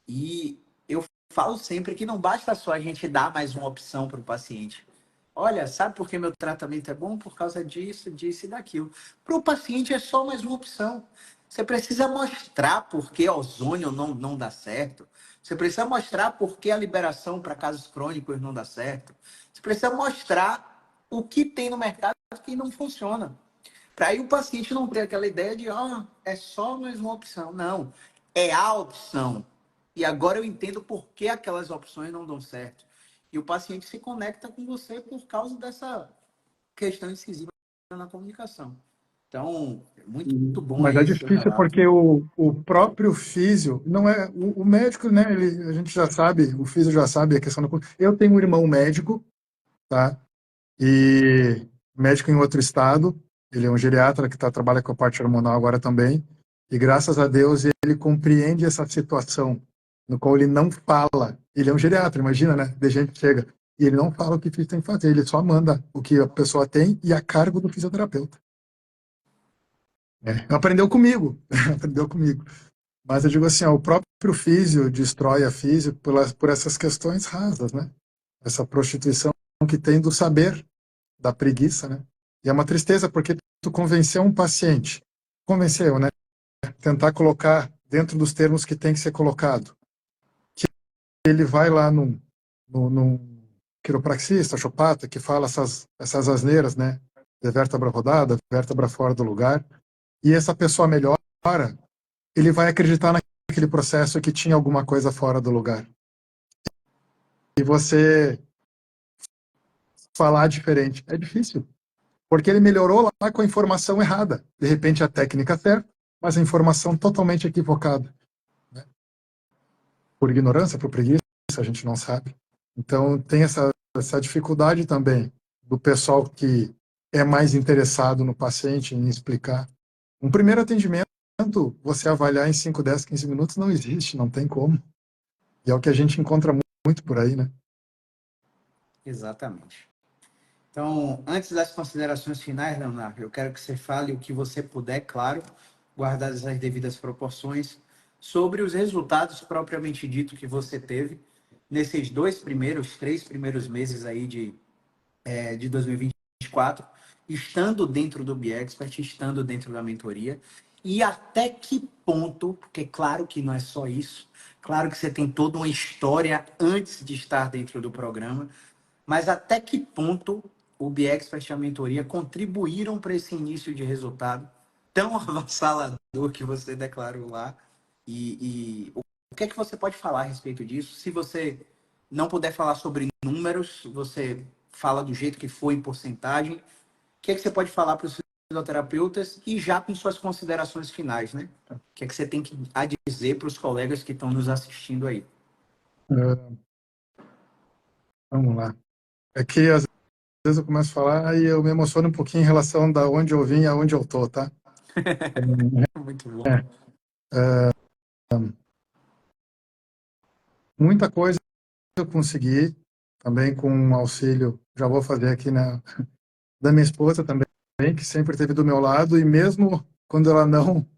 E eu falo sempre que não basta só a gente dar mais uma opção para o paciente. Olha, sabe por que meu tratamento é bom? Por causa disso, disso e daquilo. Para o paciente é só mais uma opção. Você precisa mostrar por que ozônio não dá certo. Você precisa mostrar por que a liberação para casos crônicos não dá certo. Você precisa mostrar o que tem no mercado que não funciona. Para aí o paciente não ter aquela ideia de, é só mais uma opção. Não, é a opção. E agora eu entendo por que aquelas opções não dão certo. E o paciente se conecta com você por causa dessa questão incisiva na comunicação. Então, é muito bom Mas aí é esse seu difícil relato. porque o próprio físio, não é o médico, né? A gente já sabe, o físio já sabe a questão do. Eu tenho um irmão médico, tá? E médico em outro estado, ele é um geriatra que trabalha com a parte hormonal agora também, e graças a Deus ele compreende essa situação, no qual ele não fala, ele é um geriatra, imagina, né, de gente que chega, e ele não fala o que o físio tem que fazer, ele só manda o que a pessoa tem e a cargo do fisioterapeuta. Aprendeu comigo, aprendeu comigo. Mas eu digo assim, ó, o próprio físio destrói a físio por essas questões rasas, né? Essa prostituição que tem do saber, da preguiça, né? E é uma tristeza porque tu convenceu um paciente, convenceu, né? Tentar colocar dentro dos termos que tem que ser colocado. Que ele vai lá num quiropraxista, chopata, que fala essas asneiras, né? De vértebra rodada, vértebra fora do lugar. E essa pessoa melhora, ele vai acreditar naquele processo que tinha alguma coisa fora do lugar. E você falar diferente é difícil. Porque ele melhorou lá com a informação errada. De repente a técnica certa, mas a informação totalmente equivocada. Né? Por ignorância, por preguiça, a gente não sabe. Então tem essa dificuldade também do pessoal que é mais interessado no paciente, em explicar. Um primeiro atendimento, você avaliar em 5, 10, 15 minutos, não existe, não tem como. E é o que a gente encontra muito por aí, né? Exatamente. Então, antes das considerações finais, Leonardo, eu quero que você fale o que você puder, claro, guardadas as devidas proporções, sobre os resultados propriamente dito que você teve nesses três primeiros meses aí de 2024, estando dentro do BeExpert, estando dentro da mentoria, e até que ponto, porque claro que não é só isso, claro que você tem toda uma história antes de estar dentro do programa, mas até que ponto o BeExpert e a mentoria contribuíram para esse início de resultado tão avassalador que você declarou lá, e O que é que você pode falar a respeito disso? Se você não puder falar sobre números, você fala do jeito que foi em porcentagem. O que é que você pode falar para os fisioterapeutas e já com suas considerações finais, né? O que é que você tem a dizer para os colegas que estão nos assistindo aí? Vamos lá. É que às vezes eu começo a falar e eu me emociono um pouquinho em relação da onde eu vim e aonde eu tô, tá? Muito bom. Muita coisa eu consegui, também com um auxílio, já vou fazer aqui, né, da minha esposa também, que sempre esteve do meu lado, e mesmo quando ela não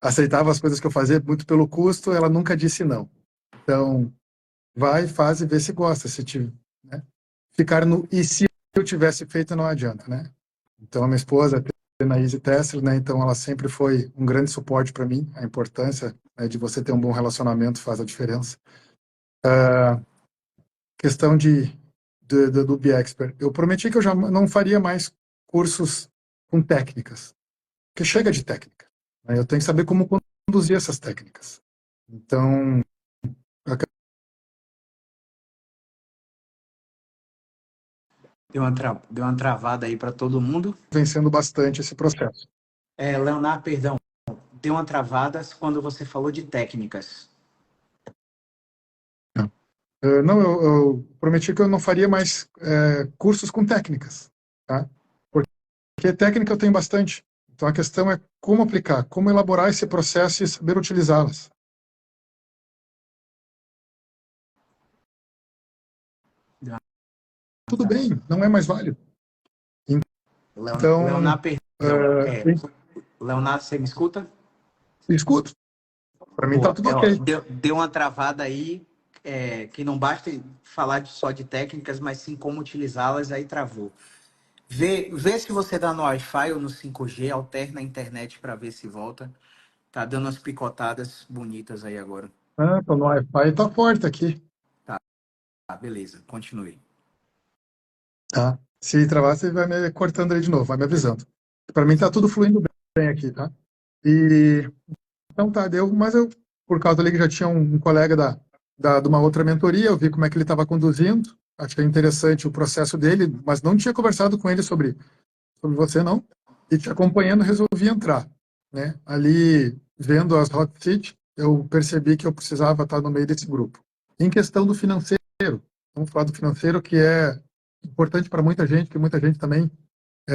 aceitava as coisas que eu fazia, muito pelo custo, ela nunca disse não. Então, vai, faz e vê se gosta. Se tiver, né? Ficar no e se eu tivesse feito, não adianta, né? Então, a minha esposa, a Anaíse Tesser, né? Então, ela sempre foi um grande suporte para mim. A importância, né, de você ter um bom relacionamento faz a diferença. Questão do BeExpert. Eu prometi que eu já não faria mais cursos com técnicas, porque chega de técnica, né? Eu tenho que saber como conduzir essas técnicas. Então, Deu uma travada aí para todo mundo. vencendo bastante esse processo. Leonardo, perdão, deu uma travada quando você falou de técnicas. Não, eu prometi que eu não faria mais cursos com técnicas, tá? Porque técnica eu tenho bastante. Então a questão é como aplicar, como elaborar esse processo e saber utilizá-las. Tudo bem, não é mais válido. Então, Leonardo, perdão. uh, Leonardo, você me escuta? escuto. Para mim tá Pô, tudo ok. deu uma travada aí, que não basta falar só de técnicas, mas sim como utilizá-las, aí travou. Vê se você dá no Wi-Fi ou no 5G, alterna a internet para ver se volta. Tá dando umas picotadas bonitas aí agora. Ah, tô no Wi-Fi, tá forte aqui. Tá, beleza, continue. Tá? Se travar, você vai me cortando aí de novo, vai me avisando. Para mim tá tudo fluindo bem aqui, tá? E então tá, deu, mas eu, por causa ali que já tinha um colega de uma outra mentoria, eu vi como é que ele estava conduzindo, achei interessante o processo dele, mas não tinha conversado com ele sobre você, não, e te acompanhando, resolvi entrar, né? Ali, vendo as Hot Seat, eu percebi que eu precisava estar no meio desse grupo. Em questão do financeiro, vamos falar do financeiro, que é importante para muita gente, que muita gente também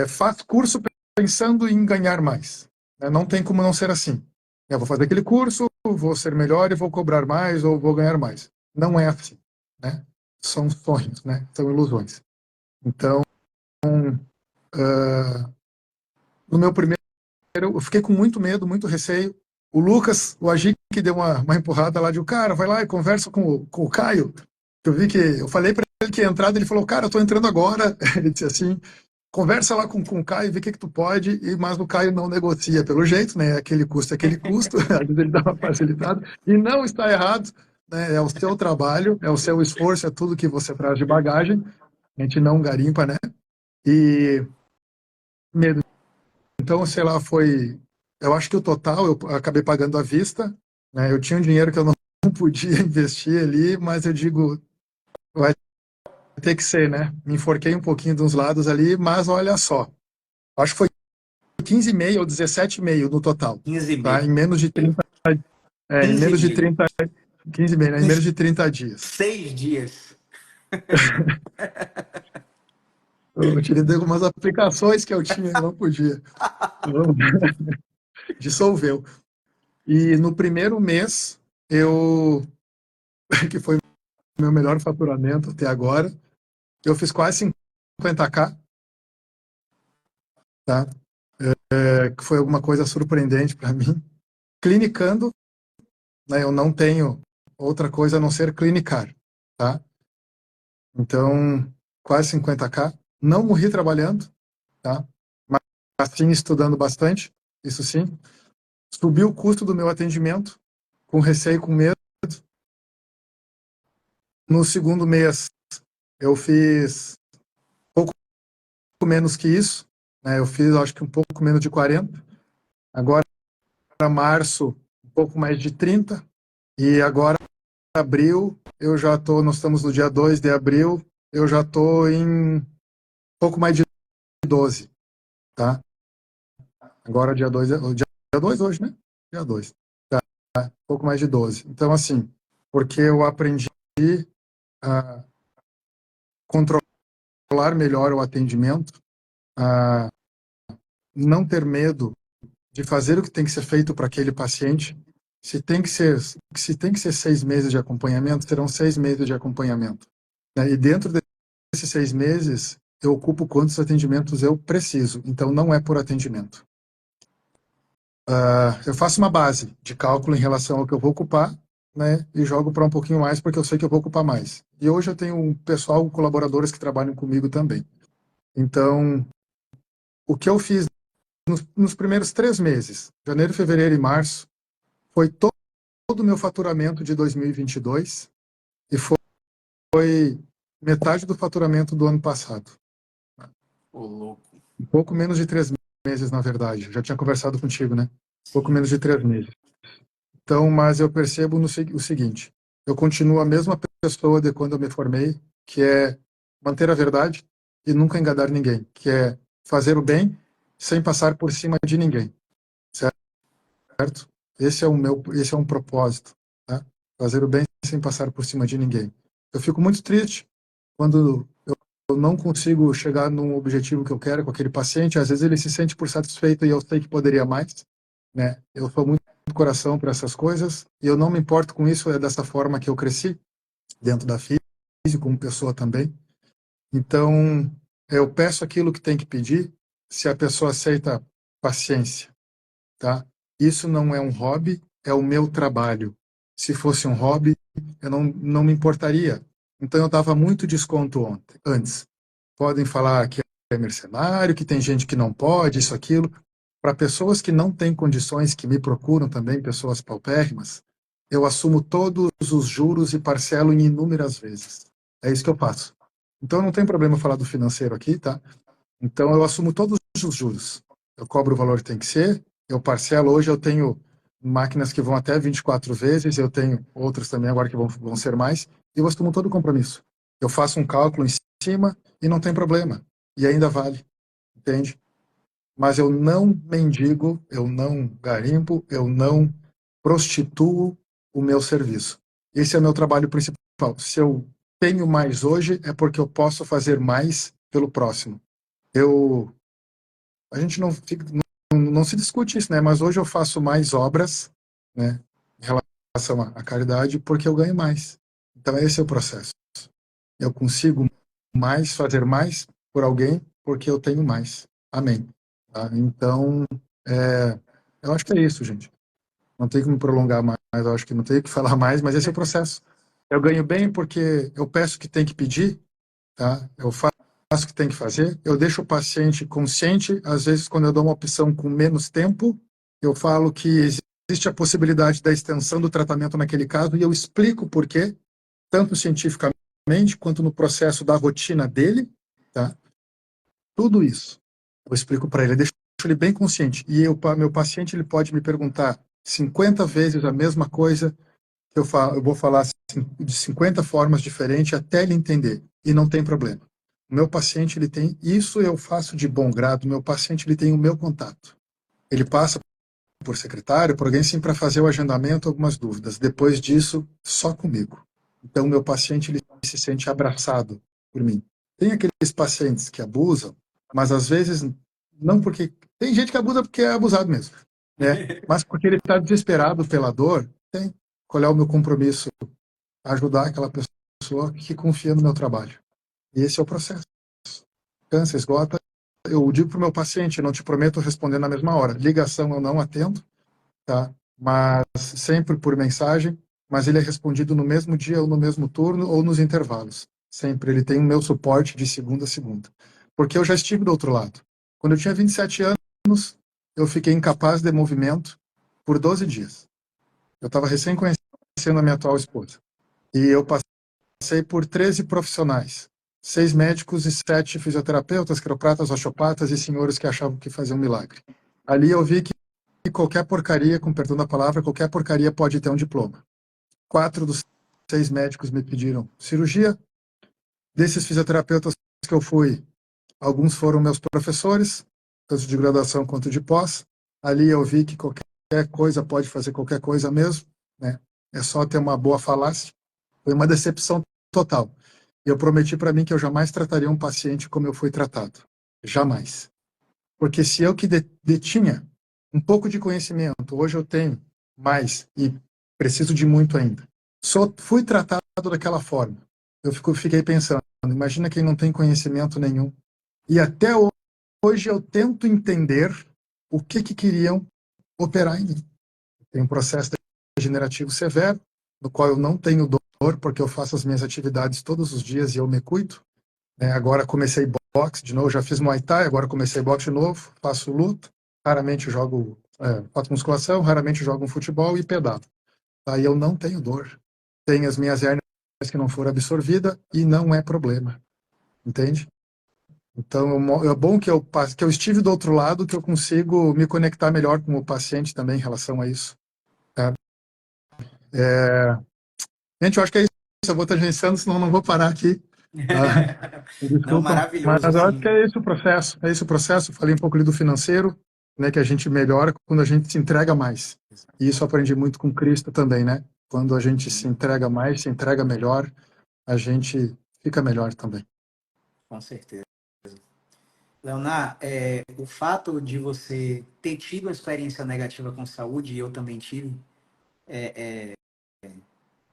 faz curso pensando em ganhar mais, né? Não tem como não ser assim. Eu vou fazer aquele curso, vou ser melhor e vou cobrar mais ou vou ganhar mais. Não é assim, né? São sonhos, né? São ilusões. Então, no meu primeiro, eu fiquei com muito medo, muito receio. O Lucas, o Agi, que deu uma empurrada lá de o cara, vai lá e conversa com o Caio. Eu vi que eu falei para ele que ia entrar, ele falou, cara, eu tô entrando agora. Ele disse assim, conversa lá com o Caio, vê o que tu pode, mas o Caio não negocia pelo jeito, né? Aquele custo é aquele custo, às vezes ele dá uma facilitada, e não está errado, né? É o seu trabalho, é o seu esforço, é tudo que você traz de bagagem, a gente não garimpa, né? E medo. Então, sei lá, eu acho que o total eu acabei pagando à vista, né? Eu tinha um dinheiro que eu não podia investir ali, mas eu digo, vai ter que ser, né? Me enforquei um pouquinho de uns lados ali, mas olha só, acho que foi 15,5 ou 17,5 no total, 15,5. tá? Em menos de 30, em 15 menos de dias. 30, 15,5, né? Em Em menos de 30 dias. 6 dias. Eu tirei de algumas aplicações que eu tinha e não podia. Então, dissolveu. E no primeiro mês, que foi o meu melhor faturamento até agora, eu fiz quase 50K, tá? Que foi alguma coisa surpreendente para mim. Clinicando, né? Eu não tenho outra coisa a não ser clinicar, tá? Então, quase 50K. Não morri trabalhando, tá? Mas sim estudando bastante, isso sim. Subiu o custo do meu atendimento, com receio, com medo. No segundo mês, eu fiz pouco menos que isso, né? Eu fiz, acho que um pouco menos de 40. Agora, para março, um pouco mais de 30. E agora, em abril, nós estamos no dia 2 de abril, eu já estou em pouco mais de 12, tá? Agora dia 2 dia 2 hoje, né? Dia 2. Pouco mais de 12. Então, assim, porque eu aprendi a controlar melhor o atendimento, a não ter medo de fazer o que tem que ser feito para aquele paciente. Se tem que ser 6 meses de acompanhamento, serão 6 meses de acompanhamento, né? E dentro desses 6 meses, eu ocupo quantos atendimentos eu preciso. Então, não é por atendimento. Eu faço uma base de cálculo em relação ao que eu vou ocupar, né, e jogo para um pouquinho mais, porque eu sei que eu vou ocupar mais. E hoje eu tenho um pessoal, colaboradores que trabalham comigo também. Então, o que eu fiz nos primeiros 3 meses, janeiro, fevereiro e março, foi todo o meu faturamento de 2022 e foi metade do faturamento do ano passado. Ô, louco. Um pouco menos de 3 meses, na verdade. Já tinha conversado contigo, né? Pouco menos de 3 meses. Então, mas eu percebo o seguinte: eu continuo a mesma pessoa de quando eu me formei, que é manter a verdade e nunca enganar ninguém, que é fazer o bem sem passar por cima de ninguém, certo? Esse é um propósito, tá? Fazer o bem sem passar por cima de ninguém. Eu fico muito triste quando eu não consigo chegar num objetivo que eu quero com aquele paciente. Às vezes ele se sente por satisfeito e eu sei que poderia mais, né? Eu sou muito coração para essas coisas e eu não me importo com isso. É dessa forma que eu cresci dentro da física, como pessoa também. Então, eu peço aquilo que tem que pedir. Se a pessoa aceita, paciência, tá? Isso não é um hobby, é o meu trabalho. Se fosse um hobby, eu não me importaria. Então, eu dava muito desconto antes. Podem falar que é mercenário, que tem gente que não pode, isso, aquilo. Para pessoas que não têm condições, que me procuram também, pessoas paupérrimas, eu assumo todos os juros e parcelo em inúmeras vezes. É isso que eu faço. Então, não tem problema falar do financeiro aqui, tá? Então, eu assumo todos os juros. Eu cobro o valor que tem que ser, eu parcelo. Hoje eu tenho máquinas que vão até 24 vezes, eu tenho outras também agora que vão ser mais, e eu assumo todo o compromisso. Eu faço um cálculo em cima e não tem problema. E ainda vale, entende? Mas eu não mendigo, eu não garimpo, eu não prostituo o meu serviço. Esse é o meu trabalho principal. Se eu tenho mais hoje, é porque eu posso fazer mais pelo próximo. A gente não se discute isso, né? Mas hoje eu faço mais obras, né, em relação à caridade, porque eu ganho mais. Então esse é o processo. Eu consigo fazer mais por alguém, porque eu tenho mais. Amém. Tá? Então, eu acho que é isso, gente. Não tenho que me prolongar mais, eu acho que não tenho que falar mais, mas esse é o processo. Eu ganho bem porque eu peço o que tem que pedir, tá? Eu faço o que tem que fazer, eu deixo o paciente consciente. Às vezes, quando eu dou uma opção com menos tempo, eu falo que existe a possibilidade da extensão do tratamento naquele caso, e eu explico por quê, tanto cientificamente quanto no processo da rotina dele, tá? Tudo isso eu explico para ele, deixo ele bem consciente. E meu paciente, ele pode me perguntar 50 vezes a mesma coisa, eu vou falar assim, de 50 formas diferentes até ele entender, e não tem problema. O meu paciente, ele tem, isso eu faço de bom grado, o meu paciente, ele tem o meu contato. Ele passa por secretário, por alguém sim, para fazer o agendamento, algumas dúvidas. Depois disso, só comigo. Então, o meu paciente, ele se sente abraçado por mim. Tem aqueles pacientes que abusam, mas às vezes não, porque tem gente que abusa porque é abusado mesmo, né? Mas porque ele está desesperado pela dor. Tem. Qual é o meu compromisso? Ajudar aquela pessoa que confia no meu trabalho. E esse é o processo. Cansa, esgota. Eu digo para o meu paciente, não te prometo responder na mesma hora. Ligação eu não atendo, tá? Mas sempre por mensagem, mas ele é respondido no mesmo dia, ou no mesmo turno, ou nos intervalos. Sempre ele tem o meu suporte de segunda a segunda. Porque eu já estive do outro lado. Quando eu tinha 27 anos, eu fiquei incapaz de movimento por 12 dias. Eu estava recém conhecendo a minha atual esposa. E eu passei por 13 profissionais. 6 médicos e 7 fisioterapeutas, quiropratas, osteopatas e senhores que achavam que faziam um milagre. Ali eu vi que qualquer porcaria, com perdão da palavra, qualquer porcaria pode ter um diploma. 4 dos 6 médicos me pediram cirurgia. Desses fisioterapeutas que eu fui, alguns foram meus professores, tanto de graduação quanto de pós. Ali eu vi que qualquer coisa pode fazer qualquer coisa mesmo, né? É só ter uma boa falácia. Foi uma decepção total. E eu prometi para mim que eu jamais trataria um paciente como eu fui tratado. Jamais. Porque se eu que detinha um pouco de conhecimento, hoje eu tenho mais e preciso de muito ainda. Só fui tratado daquela forma. Eu fiquei pensando, imagina quem não tem conhecimento nenhum. E até hoje eu tento entender o que queriam operar em mim. Tem um processo degenerativo severo, no qual eu não tenho dor, porque eu faço as minhas atividades todos os dias e eu me cuido. Agora comecei boxe de novo, já fiz Muay Thai, agora comecei boxe de novo, faço luta, raramente jogo, faço musculação, raramente jogo um futebol e pedalo. Aí eu não tenho dor. Tenho as minhas hérnias que não foram absorvidas e não é problema. Entende? Então, é bom que eu estive do outro lado, que eu consigo me conectar melhor com o paciente também em relação a isso. Tá? Gente, eu acho que é isso. Eu vou estar gerenciando, senão eu não vou parar aqui. Tá? Não, Desculpa, mas maravilhoso, eu acho que assim. é esse o processo. É esse o processo. Falei um pouco ali do financeiro, né, que a gente melhora quando a gente se entrega mais. E isso eu aprendi muito com Cristo também, né? Quando a gente se entrega mais, se entrega melhor, a gente fica melhor também. Com certeza. Leonar, o fato de você ter tido uma experiência negativa com saúde, e eu também tive,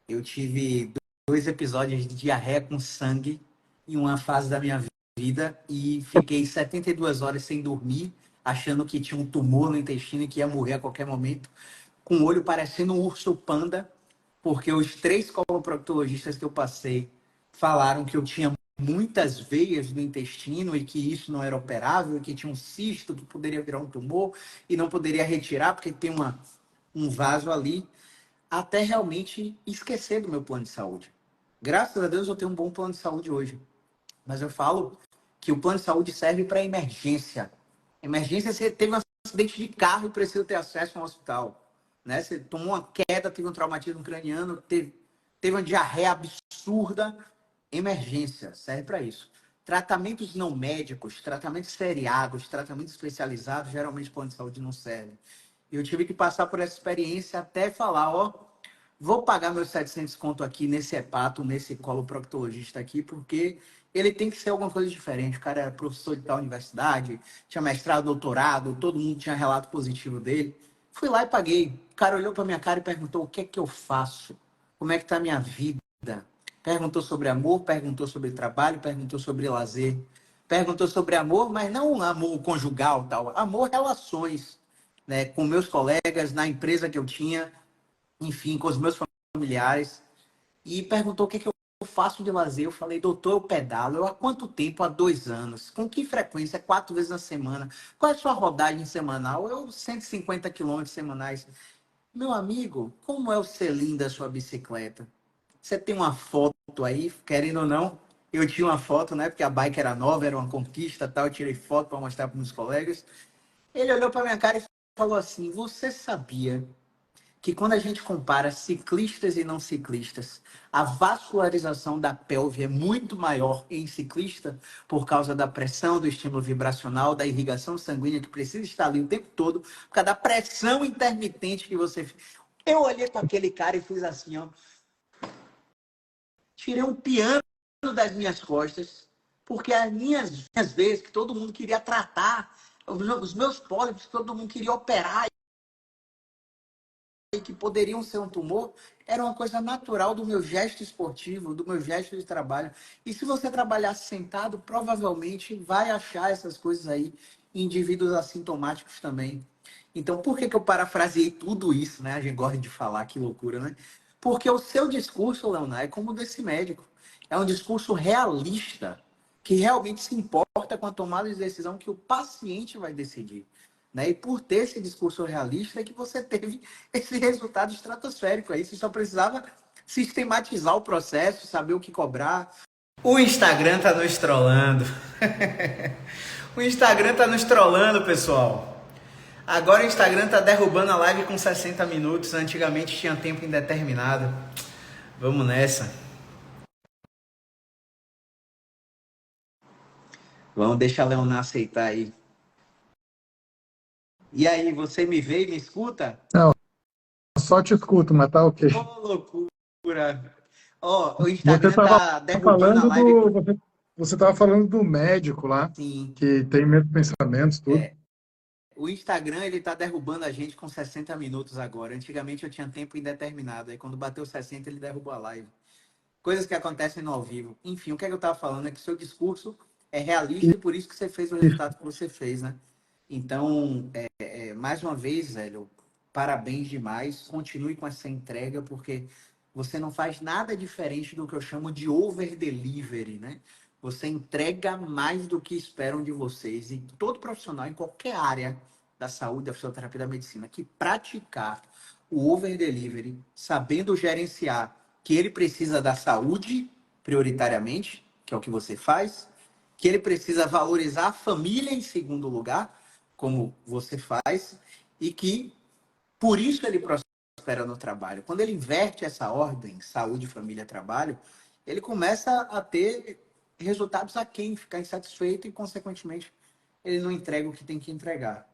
eu tive 2 episódios de diarreia com sangue em uma fase da minha vida e fiquei 72 horas sem dormir, achando que tinha um tumor no intestino e que ia morrer a qualquer momento, com o olho parecendo um urso panda, porque os 3 coloproctologistas que eu passei falaram que eu tinha muitas veias no intestino e que isso não era operável, e que tinha um cisto que poderia virar um tumor e não poderia retirar porque tem um vaso ali, até realmente esquecer do meu plano de saúde. Graças a Deus eu tenho um bom plano de saúde hoje, mas eu falo que o plano de saúde serve para emergência. Emergência, você teve um acidente de carro e precisa ter acesso a um hospital, né? Você tomou uma queda, teve um traumatismo craniano, teve uma diarreia absurda. Emergência, serve para isso. Tratamentos não médicos, tratamentos seriados, tratamentos especializados, geralmente o plano de saúde não serve. E eu tive que passar por essa experiência até falar, ó, vou pagar meus 700 conto aqui nesse hepato, nesse coloproctologista aqui, porque ele tem que ser alguma coisa diferente. O cara era professor de tal universidade, tinha mestrado, doutorado, todo mundo tinha relato positivo dele. Fui lá e paguei. O cara olhou para minha cara e perguntou: o que é que eu faço? Como é que está a minha vida? Perguntou sobre amor, perguntou sobre trabalho, perguntou sobre lazer. Perguntou sobre amor, mas não um amor conjugal, tal. Amor, relações, né? Com meus colegas, na empresa que eu tinha, enfim, com os meus familiares. E perguntou o que, é que eu faço de lazer. Eu falei: doutor, eu pedalo. Eu, há quanto tempo? Há 2 anos. Com que frequência? 4 vezes na semana. Qual é a sua rodagem semanal? Eu, 150 quilômetros semanais. Meu amigo, como é o selim da sua bicicleta? Você tem uma foto aí, querendo ou não? Eu tinha uma foto, né? Porque a bike era nova, era uma conquista, tal. Eu tirei foto para mostrar para meus colegas. Ele olhou para minha cara e falou assim: você sabia que quando a gente compara ciclistas e não ciclistas, a vascularização da pelve é muito maior em ciclista por causa da pressão, do estímulo vibracional, da irrigação sanguínea que precisa estar ali o tempo todo, por causa da pressão intermitente que você... Eu olhei para aquele cara e fiz assim, ó. Tirei um piano das minhas costas, porque as minhas vezes que todo mundo queria tratar, os meus pólipos que todo mundo queria operar, que poderiam ser um tumor, era uma coisa natural do meu gesto esportivo, do meu gesto de trabalho. E se você trabalhar sentado, provavelmente vai achar essas coisas aí em indivíduos assintomáticos também. Então, por que eu parafraseei tudo isso, né? A gente gosta de falar, que loucura, né? Porque o seu discurso, Leonardo, é como o desse médico. É um discurso realista, que realmente se importa com a tomada de decisão que o paciente vai decidir. Né? E por ter esse discurso realista é que você teve esse resultado estratosférico aí. Você só precisava sistematizar o processo, saber o que cobrar. O Instagram tá nos trollando. O Instagram tá nos trollando, pessoal. Agora o Instagram tá derrubando a live com 60 minutos. Antigamente tinha tempo indeterminado. Vamos nessa. Vamos deixar a Leonar aceitar aí. E aí, você me vê e me escuta? Não, só te escuto, mas tá ok. Ô, loucura! Ó, o Você Instagram estava tá derrubando a falando live. você estava falando do médico lá, Sim, que tem mesmo pensamentos, tudo. é. O Instagram, ele tá derrubando a gente com 60 minutos agora. Antigamente eu tinha tempo indeterminado. Aí quando bateu 60, ele derrubou a live. Coisas que acontecem no ao vivo. Enfim, o que é que eu tava falando é que o seu discurso é realista e por isso que você fez o resultado que você fez, né? Então, mais uma vez, velho, parabéns demais. Continue com essa entrega, porque você não faz nada diferente do que eu chamo de over delivery, né? Você entrega mais do que esperam de vocês. E todo profissional, em qualquer área da saúde, da fisioterapia, da medicina, que praticar o over delivery, sabendo gerenciar que ele precisa da saúde prioritariamente, que é o que você faz, que ele precisa valorizar a família em segundo lugar, como você faz, e que por isso ele prospera no trabalho. Quando ele inverte essa ordem, saúde, família, trabalho, ele começa a ter resultados aquém, ficar insatisfeito e, consequentemente, ele não entrega o que tem que entregar.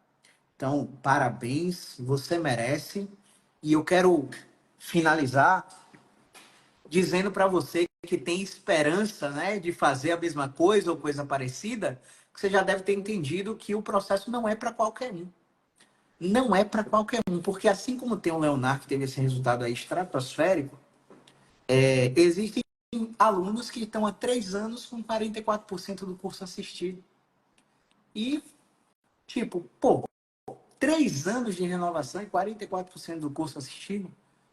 Então, parabéns, você merece. E eu quero finalizar dizendo para você que tem esperança, né, de fazer a mesma coisa ou coisa parecida, que você já deve ter entendido que o processo não é para qualquer um. Não é para qualquer um, porque assim como tem o Leonardo que teve esse resultado aí estratosférico, existem alunos que estão há 3 anos com 44% do curso assistido. E, tipo, pô, 3 anos de renovação e 44% do curso assistido.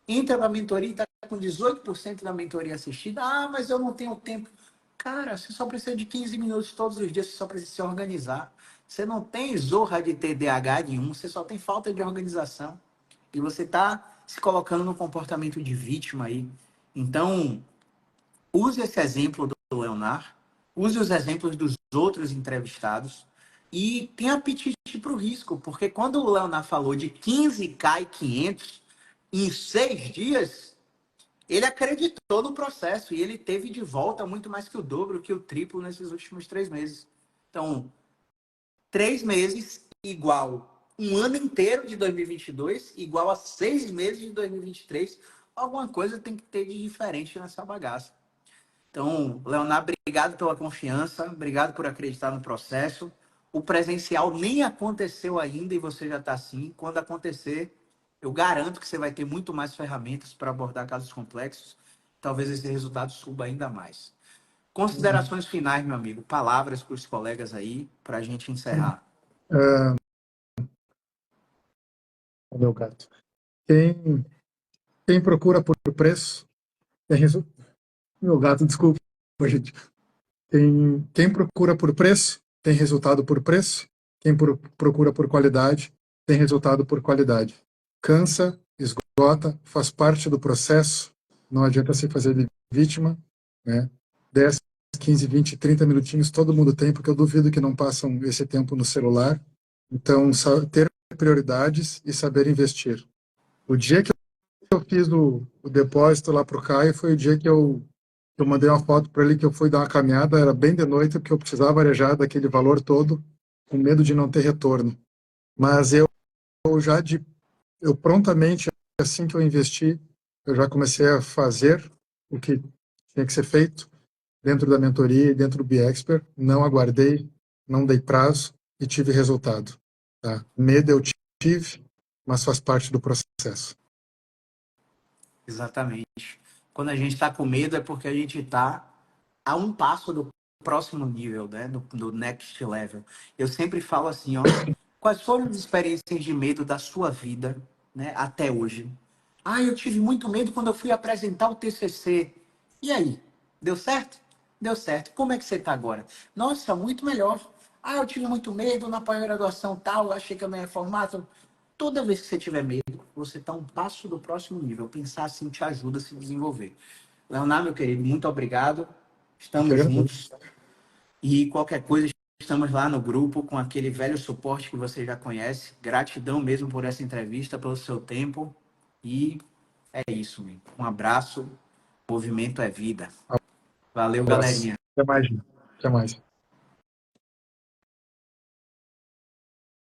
Entra para a mentoria e está com 18% da mentoria assistida. Ah, mas eu não tenho tempo. Cara, você só precisa de 15 minutos todos os dias, você só precisa se organizar. Você não tem zorra de TDAH nenhum, você só tem falta de organização. E você está se colocando no comportamento de vítima aí. Então, use esse exemplo do Leonardo, use os exemplos dos outros entrevistados e tenha apetite para o risco, porque quando o Leonardo falou de 15K e 500 em 6 dias, ele acreditou no processo e ele teve de volta muito mais que o dobro, que o triplo nesses últimos 3 meses. Então, 3 meses igual um ano inteiro de 2022, igual a 6 meses de 2023. Alguma coisa tem que ter de diferente nessa bagaça. Então, Leonardo, obrigado pela confiança, obrigado por acreditar no processo. O presencial nem aconteceu ainda e você já está assim. Quando acontecer, eu garanto que você vai ter muito mais ferramentas para abordar casos complexos. Talvez esse resultado suba ainda mais. Considerações finais, meu amigo. Palavras para os colegas aí, para a gente encerrar. Meu gato. Quem, quem procura por preço, tem meu gato, desculpa, gente. Quem procura por preço, tem resultado por preço. Quem procura por qualidade, tem resultado por qualidade. Cansa, esgota, faz parte do processo. Não adianta se fazer de vítima, né? 10, 15, 20, 30 minutinhos todo mundo tem, porque eu duvido que não passam esse tempo no celular. Então, ter prioridades e saber investir. O dia que eu fiz o depósito lá para o Caio foi o dia que eu mandei uma foto para ele que eu fui dar uma caminhada, era bem de noite, porque eu precisava arejar daquele valor todo, com medo de não ter retorno. Mas eu prontamente, assim que eu investi, eu já comecei a fazer o que tinha que ser feito dentro da mentoria e dentro do BeExpert. Não aguardei, não dei prazo e tive resultado. Tá? Medo eu tive, mas faz parte do processo. Exatamente. Quando a gente está com medo é porque a gente está a um passo do próximo nível, né? Do next level. Eu sempre falo assim, ó. Quais foram as experiências de medo da sua vida, né? Até hoje? Ah, eu tive muito medo quando eu fui apresentar o TCC. E aí? Deu certo? Deu certo. Como é que você está agora? Nossa, muito melhor. Ah, eu tive muito medo na pós-graduação tal, achei que eu não ia formar. Toda vez que você tiver medo, você está um passo do próximo nível. Pensar assim te ajuda a se desenvolver. Leonardo, meu querido, muito obrigado. Eu que Estamos agradeço. juntos. E qualquer coisa, estamos lá no grupo com aquele velho suporte que você já conhece. Gratidão mesmo por essa entrevista, pelo seu tempo. E é isso, meu. Um abraço. Movimento é vida. Valeu, Abraço. galerinha. Até mais. Até mais.